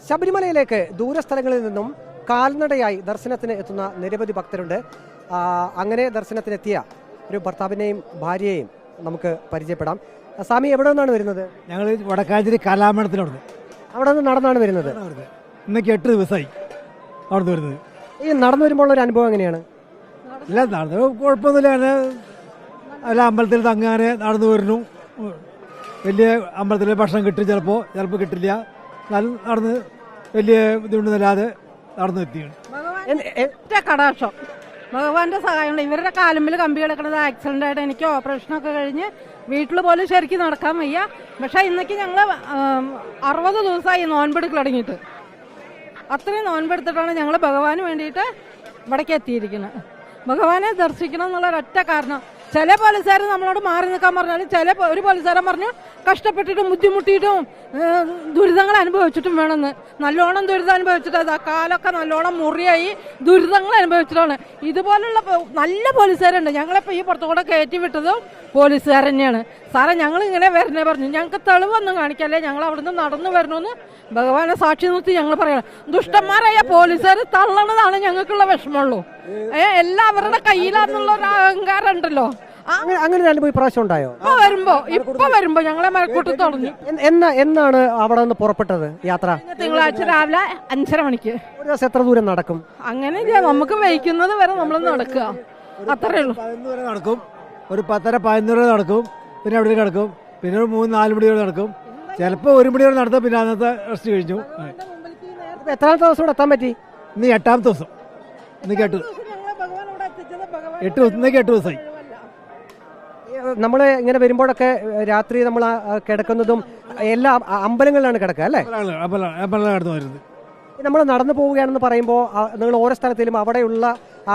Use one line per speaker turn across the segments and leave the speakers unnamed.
ശബരിമലയിലേക്ക് ദൂരസ്ഥലങ്ങളിൽ നിന്നും കാൽനടയായി ദർശനത്തിന് എത്തുന്ന നിരവധി ഭക്തരുണ്ട്. അങ്ങനെ ദർശനത്തിനെത്തിയ ഒരു ഭർത്താവിനെയും ഭാര്യയെയും നമുക്ക് പരിചയപ്പെടാം. സ്വാമി എവിടെ നിന്നാണ് വരുന്നത്?
ഞങ്ങൾ വടക്കാഞ്ചേരി കലാമണ്ഡലത്തിനോട്
അവിടെ നിന്ന് നടന്നാണ് വരുന്നത്.
ഇന്നേക്ക് 8 ദിവസമായി അവിടെ വരുന്നത്.
ഈ നടന്നു വരുമ്പോൾ ഒരു അനുഭവം എങ്ങനെയാണ്?
ഇല്ല, നടന്നത് കുഴപ്പമൊന്നുമില്ല. അല്ല, അമ്പലത്തിൽ തങ്ങാനെ നടന്നു വരുന്നു. വലിയ അമ്പലത്തിൽ ഭക്ഷണം കിട്ടും, ചിലപ്പോൾ കിട്ടില്ല. നടന്ന് വലിയ ഇതുണ്ടെന്നല്ലാതെ നടന്നു എത്തിയാണ്.
കടാക്ഷം ഭഗവാന്റെ സഹായമുണ്ട്. ഇവരുടെ കാലുമ്പിൽ കമ്പി കിടക്കുന്നത് ആക്സിഡന്റ് ആയിട്ട് എനിക്ക് ഓപ്പറേഷനൊക്കെ കഴിഞ്ഞ് വീട്ടിൽ പോലും ശരിക്കും നടക്കാൻ വയ്യ. പക്ഷെ ഇന്നേക്ക് ഞങ്ങൾ 60 ദിവസമായി നോൻപെടുക്കൽ തുടങ്ങിയിട്ട്. അത്രയും നോൻപെടുത്തിട്ടാണ് ഞങ്ങൾ ഭഗവാന് വേണ്ടിയിട്ട് ഇവിടേക്ക് എത്തിയിരിക്കുന്നത്. ഭഗവാനെ ദർശിക്കണം എന്നുള്ള ഒരൊറ്റ കാരണം. ചില പോലീസുകാർ നമ്മളോട് മാറി നിൽക്കാൻ പറഞ്ഞാലും ഒരു പോലീസുകാരൻ പറഞ്ഞു കഷ്ടപ്പെട്ടിട്ടും ബുദ്ധിമുട്ടിയിട്ടും ദുരിതങ്ങൾ അനുഭവിച്ചിട്ടും വേണമെന്ന്. നല്ലോണം ദുരിതം അനുഭവിച്ചിട്ട് കാലൊക്കെ നല്ലോണം മുറിയായി ദുരിതങ്ങൾ അനുഭവിച്ചിട്ടാണ്. ഇതുപോലുള്ള നല്ല പോലീസുകാരുണ്ട്. ഞങ്ങളിപ്പോൾ ഈ പുറത്തുകൂടെ കയറ്റി വിട്ടതും പോലീസുകാർ തന്നെയാണ്. സാറേ, ഞങ്ങൾ ഇങ്ങനെ വരണേ പറഞ്ഞു. ഞങ്ങൾക്ക് തെളിവൊന്നും കാണിക്കല്ലേ, ഞങ്ങൾ അവിടുന്ന് നടന്നു വരണമെന്ന് ഭഗവാനെ സാക്ഷി നിർത്തി ഞങ്ങൾ പറയണം. ദുഷ്ടന്മാരായ പോലീസുകാർ തള്ളണതാണ് ഞങ്ങൾക്കുള്ള വിഷമമുള്ളൂ. എല്ലാവരുടെ കയ്യിലാന്നുള്ള ഒരു അഹങ്കാരം ഉണ്ടല്ലോ.
അങ്ങനെ അനുഭവം ഇപ്രാവശ്യം ഉണ്ടായോ?
ഇപ്പൊ വരുമ്പോ ഞങ്ങളെ മരക്കൂട്ടി തുടങ്ങി.
എന്നാണ് അവിടെ നിന്ന് പുറപ്പെട്ടത് യാത്ര?
തിങ്കളാഴ്ച രാവിലെ 5:30 മണിക്ക്.
ഒരു ദിവസം എത്ര ദൂരം നടക്കും?
അങ്ങനെ നമുക്ക് വഹിക്കുന്നത് വരെ നമ്മൾ നടക്കുക, അത്രേ ഉള്ളൂ.
11 വരെ നടക്കും, ഒരു 10:30-11 വരെ നടക്കും, പിന്നെ അവിടെ കിടക്കും, പിന്നെ ഒരു 3-4 മണി വരെ നടക്കും, ചിലപ്പോൾ 1 മണി വരെ നടത്തും, പിന്നെ അന്നത്തെ റെസ്റ്റ് കഴിഞ്ഞു.
എത്രാമത്തെ ദിവസം ഇവിടെ എത്താൻ പറ്റി?
ഇന്ന് 8ാമത്തെ ദിവസം. ഇന്നേക്ക് 8 ദിവസമായി.
നമ്മൾ ഇങ്ങനെ വരുമ്പോഴൊക്കെ രാത്രി നമ്മൾ കിടക്കുന്നതും എല്ലാ അമ്പലങ്ങളിലാണ് കിടക്കുക അല്ലേ? നമ്മൾ നടന്നു പോവുകയാണെന്ന് പറയുമ്പോൾ നിങ്ങൾ ഓരോ സ്ഥലത്തിലും അവിടെയുള്ള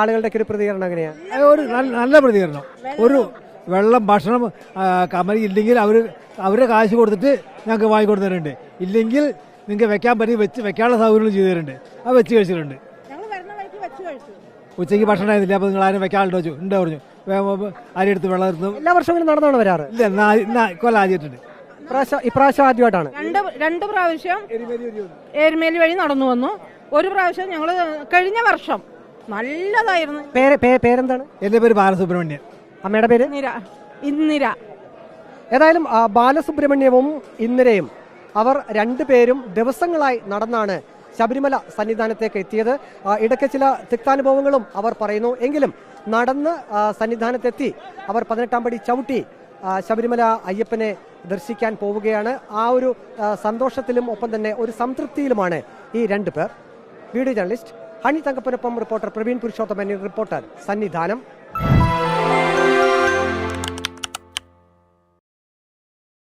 ആളുകളുടെ ഒരു പ്രതികരണം എങ്ങനെയാണ്?
ഒരു നല്ല പ്രതികരണം. ഒരു വെള്ളം ഭക്ഷണം കമരി ഇല്ലെങ്കിൽ അവരുടെ കാശ് കൊടുത്തിട്ട് ഞങ്ങൾക്ക് വാങ്ങിക്കൊണ്ടു തരുന്നുണ്ട്. ഇല്ലെങ്കിൽ നിങ്ങൾക്ക് വെക്കാൻ പറ്റി വെക്കാനുള്ള സൗകര്യങ്ങൾ ചെയ്തു തരുന്നുണ്ട്. അത് വെച്ച് കഴിച്ചിട്ടുണ്ട്. ഉച്ചയ്ക്ക് ഭക്ഷണം ആയിരുന്നില്ല, അപ്പോൾ നിങ്ങൾ ആരും വെക്കാനുണ്ടോ ചോദിച്ചു. ഉണ്ട് പറഞ്ഞു. അരിയെടുത്ത് വെള്ളം എടുത്തു.
എല്ലാ വർഷവും ഇങ്ങനെ നടന്നാണ് വരാറ്?
ഇല്ല, കൊല്ലം ആദ്യമായിട്ടുണ്ട്.
ഇപ്രാവശ്യം ആദ്യമായിട്ടാണ്.
രണ്ട് പ്രാവശ്യം എരുമേലി വഴി നടന്നു വന്നു. ഒരു പ്രാവശ്യം ഞങ്ങൾ കഴിഞ്ഞ വർഷം നല്ലതായിരുന്നു.
പേരെന്താണ്?
എന്റെ പേര് ബാലസുബ്രഹ്മണ്യൻ.
അമ്മയുടെ പേര്?
ഇന്ദിര.
ഏതായാലും ബാലസുബ്രഹ്മണ്യവും ഇന്ദിരയും അവർ രണ്ടുപേരും ദിവസങ്ങളായി നടന്നാണ് ശബരിമല സന്നിധാനത്തേക്ക് എത്തിയത്. ഇടയ്ക്ക് ചില തിക്താനുഭവങ്ങളും അവർ പറയുന്നു. എങ്കിലും നടന്ന് സന്നിധാനത്തെത്തി അവർ 18ാം പടി ചവിട്ടി ശബരിമല അയ്യപ്പനെ ദർശിക്കാൻ പോവുകയാണ്. ആ ഒരു സന്തോഷത്തിലും ഒപ്പം തന്നെ ഒരു സംതൃപ്തിയിലുമാണ് ഈ രണ്ടു പേർ. വീഡിയോ ജേർണലിസ്റ്റ് ഹണി തങ്കപ്പനൊപ്പം റിപ്പോർട്ടർ പ്രവീൺ പുരുഷോത്തമൻ, റിപ്പോർട്ടർ സന്നിധാനം.